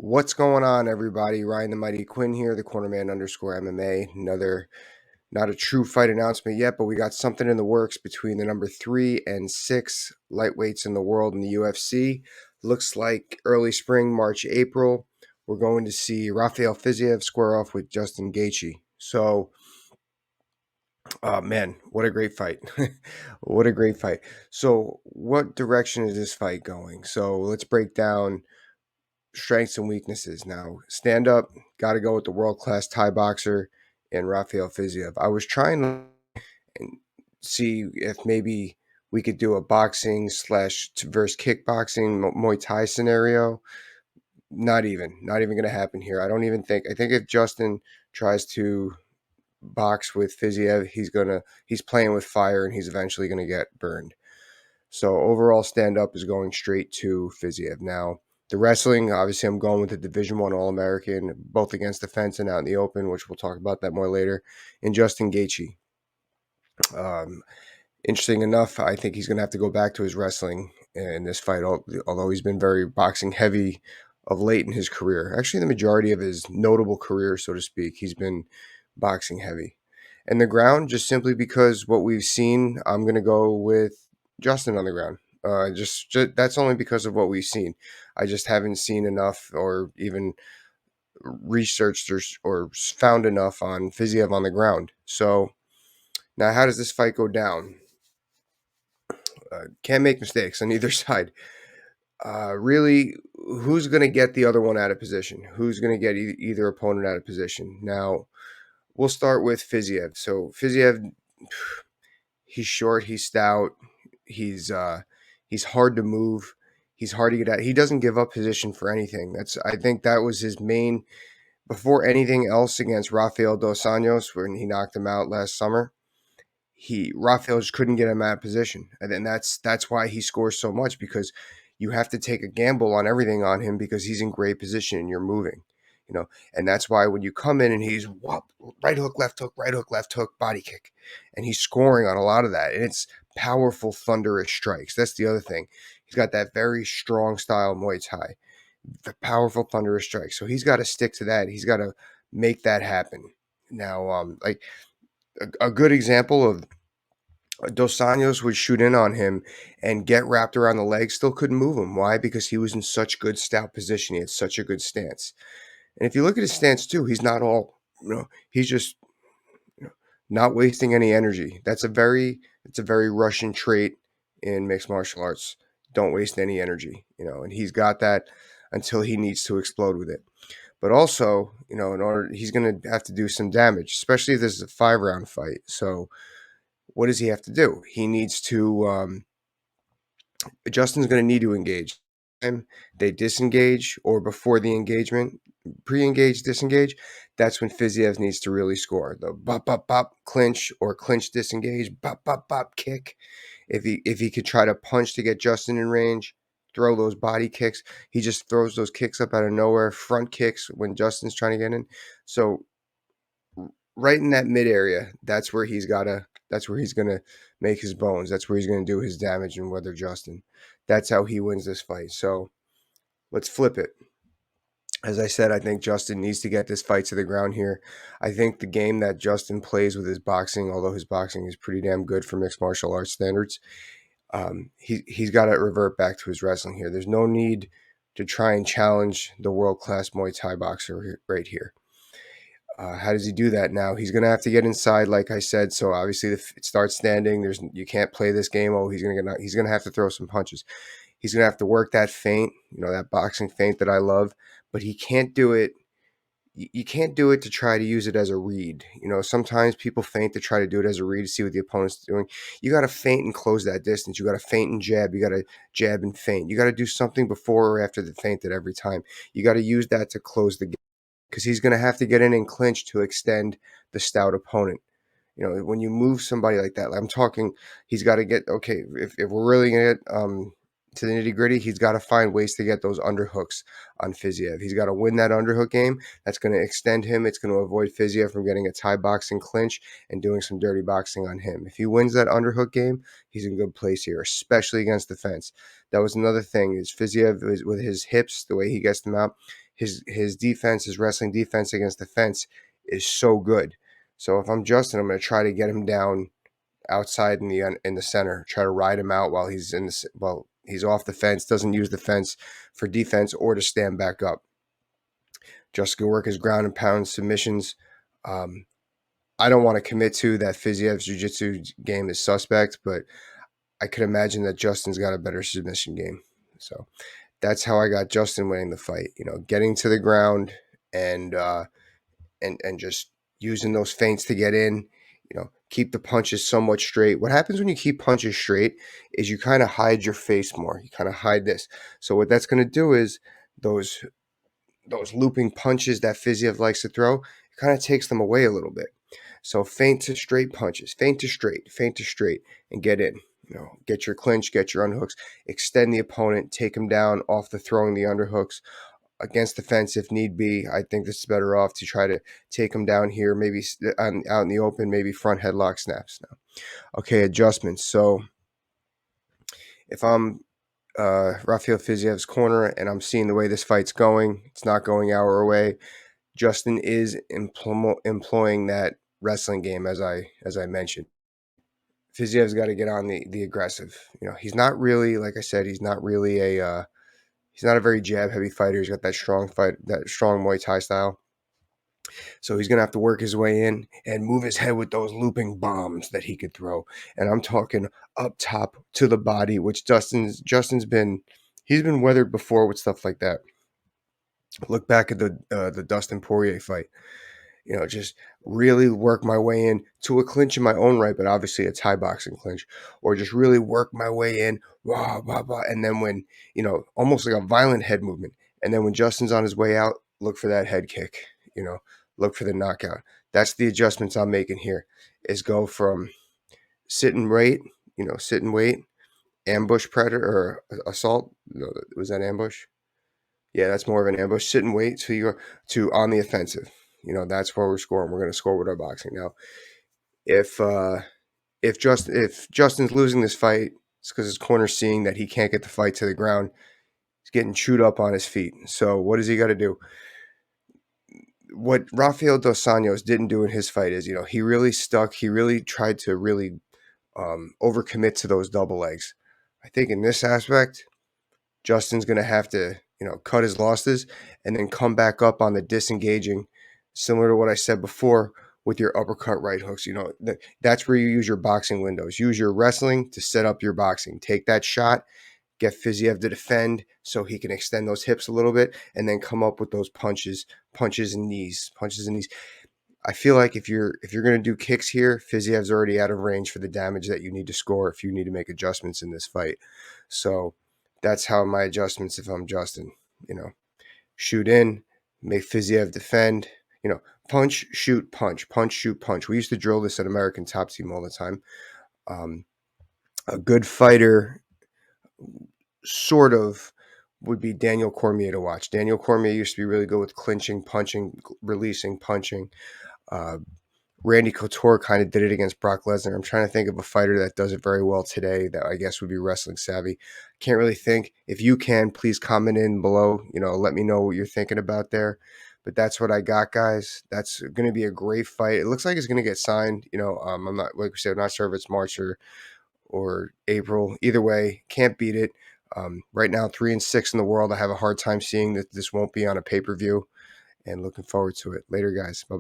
What's going on, everybody? Ryan the Mighty Quinn here, the Cornerman _MMA. Not a true fight announcement yet, but we got something in the works between the number 3 and 6 lightweights in the world in the UFC. Looks like early spring, March, April. We're going to see Rafael Fiziev square off with Justin Gaethje. So, man, what a great fight. What a great fight. So, what direction is this fight going? So, let's break down strengths and weaknesses. Now, stand up, got to go with the world-class Thai boxer and Rafael Fiziev. I was trying to see if maybe we could do a boxing slash versus kickboxing Muay Thai scenario. Not even going to happen here. I think if Justin tries to box with Fiziev, he's playing with fire and he's eventually going to get burned. So overall stand up is going straight to Fiziev. Now, the wrestling, obviously I'm going with the Division 1 All-American, both against the fence and out in the open, which we'll talk about that more later, and Justin Gaethje. Interesting enough, I think he's going to have to go back to his wrestling in this fight, although he's been very boxing heavy of late in his career. Actually, the majority of his notable career, so to speak, he's been boxing heavy. And the ground, just simply because what we've seen, I'm going to go with Justin on the ground. Just that's only because of what we've seen. I just haven't seen enough or even researched or found enough on Fiziev on the ground. So now how does this fight go down? Can't make mistakes on either side. Really, who's going to get the other one out of position? Who's going to get either opponent out of position? Now, we'll start with Fiziev. So Fiziev, he's short, he's stout, he's hard to move, he's hard to get at. He doesn't give up position for anything. I think that was his main before anything else against Rafael dos Anjos when he knocked him out last summer. Rafael just couldn't get him out of position, and then that's why he scores so much, because you have to take a gamble on everything on him because he's in great position and you're moving, and that's why when you come in and he's right hook, left hook, body kick, and he's scoring on a lot of that, and it's powerful, thunderous strikes. That's the other thing. He's got that very strong style Muay Thai, the powerful, thunderous strikes. So he's got to stick to that. He's got to make that happen. Now, like a good example of Dos Anjos would shoot in on him and get wrapped around the leg, still couldn't move him. Why? Because he was in such good stout position. He had such a good stance. And if you look at his stance too, he's not all, he's just not wasting any energy. It's a very Russian trait in mixed martial arts. Don't waste any energy, and he's got that until he needs to explode with it. But also, he's going to have to do some damage, especially if this is a 5-round fight. So what does he have to do? He needs to, Justin's going to need to engage. They disengage, or before the engagement, pre-engage, disengage, that's when Fiziev needs to really score. The bop, bop, bop, clinch, or clinch, disengage, bop, bop, bop, kick. If he could try to punch to get Justin in range, throw those body kicks. He just throws those kicks up out of nowhere, front kicks when Justin's trying to get in. So right in that mid area, that's where he's going to make his bones. That's where he's going to do his damage and weather Justin. That's how he wins this fight. So let's flip it. As I said, I think Justin needs to get this fight to the ground here. I think the game that Justin plays with his boxing, although his boxing is pretty damn good for mixed martial arts standards, he's got to revert back to his wrestling here. There's no need to try and challenge the world-class Muay Thai boxer right here. How does he do that now? He's going to have to get inside, like I said. So obviously, if it starts standing, you can't play this game. Oh, he's going to have to throw some punches. He's going to have to work that feint, that boxing feint that I love. But he can't do it. You can't do it to try to use it as a read. Sometimes people feint to try to do it as a read to see what the opponent's doing. You got to feint and close that distance. You got to feint and jab. You got to jab and feint. You got to do something before or after the feint at every time. You got to use that to close the game, because he's going to have to get in and clinch to extend the stout opponent. When you move somebody like that, I'm talking, he's got to get, okay, if we're really going to get to the nitty gritty, he's got to find ways to get those underhooks on Fiziev. He's got to win that underhook game. That's going to extend him. It's going to avoid Fiziev from getting a Thai boxing clinch and doing some dirty boxing on him. If he wins that underhook game, he's in good place here, especially against the fence. That was another thing, is Fiziev, with his hips, the way he gets them out, his defense, his wrestling defense against the fence is so good. So if I'm Justin, I'm going to try to get him down outside in the center, try to ride him out while he's he's off the fence, doesn't use the fence for defense or to stand back up. Justin can work his ground and pound submissions. I don't want to commit to that Fiziev's jiu-jitsu game is suspect, but I could imagine that Justin's got a better submission game. So that's how I got Justin winning the fight. Getting to the ground and just using those feints to get in. Keep the punches somewhat straight. What happens when you keep punches straight is you kind of hide your face more. You kind of hide this. So what that's going to do is those looping punches that Fiziev likes to throw, it kind of takes them away a little bit. So feint to straight punches, feint to straight, and get in. Get your clinch, get your underhooks, extend the opponent, take him down off the throwing the underhooks against the fence if need be. I think this is better off to try to take him down here, maybe out in the open, maybe front headlock snaps. Now, okay, adjustments. So if I'm Rafael Fiziev's corner and I'm seeing the way this fight's going, it's not going our way. Justin is employing that wrestling game as I mentioned. Fiziev's got to get on the aggressive. He's not really, like I said, he's not really he's not a very jab heavy fighter. He's got that strong Muay Thai style. So he's gonna have to work his way in and move his head with those looping bombs that he could throw. And I'm talking up top to the body, which Justin's been weathered before with stuff like that. Look back at the Dustin Poirier fight. Just really work my way in to a clinch in my own right, but obviously a Thai boxing clinch, or just really work my way in, blah, blah, blah. And then when, almost like a violent head movement. And then when Justin's on his way out, look for that head kick, look for the knockout. That's the adjustments I'm making here, is go from sit and wait, ambush predator or assault. No, was that ambush? Yeah, that's more of an ambush. Sit and wait till you go to on the offensive. That's where we're scoring. We're going to score with our boxing. Now, if Justin's losing this fight, it's because his corner's seeing that he can't get the fight to the ground. He's getting chewed up on his feet. So what does he got to do? What Rafael dos Anjos didn't do in his fight is, he really stuck. He really tried to really overcommit to those double legs. I think in this aspect, Justin's going to have to, cut his losses and then come back up on the disengaging, similar to what I said before with your uppercut right hooks. That's where you use your boxing windows. Use your wrestling to set up your boxing. Take that shot, get Fiziev to defend so he can extend those hips a little bit, and then come up with those punches and knees. I feel like if you're going to do kicks here, Fiziev's already out of range for the damage that you need to score if you need to make adjustments in this fight. So that's how my adjustments if I'm Justin. Shoot in, make Fiziev defend. Punch, shoot, punch, punch, shoot, punch. We used to drill this at American Top Team all the time. A good fighter, sort of, would be Daniel Cormier to watch. Daniel Cormier used to be really good with clinching, punching, releasing, punching. Randy Couture kind of did it against Brock Lesnar. I'm trying to think of a fighter that does it very well today that I guess would be wrestling savvy. Can't really think. If you can, please comment in below. Let me know what you're thinking about there. But that's what I got, guys. That's going to be a great fight. It looks like it's going to get signed. I'm not, like we said, I'm not sure if it's March or April. Either way, can't beat it. Right now, 3-6 in the world. I have a hard time seeing that this won't be on a pay-per-view, and looking forward to it. Later, guys. Bye-bye.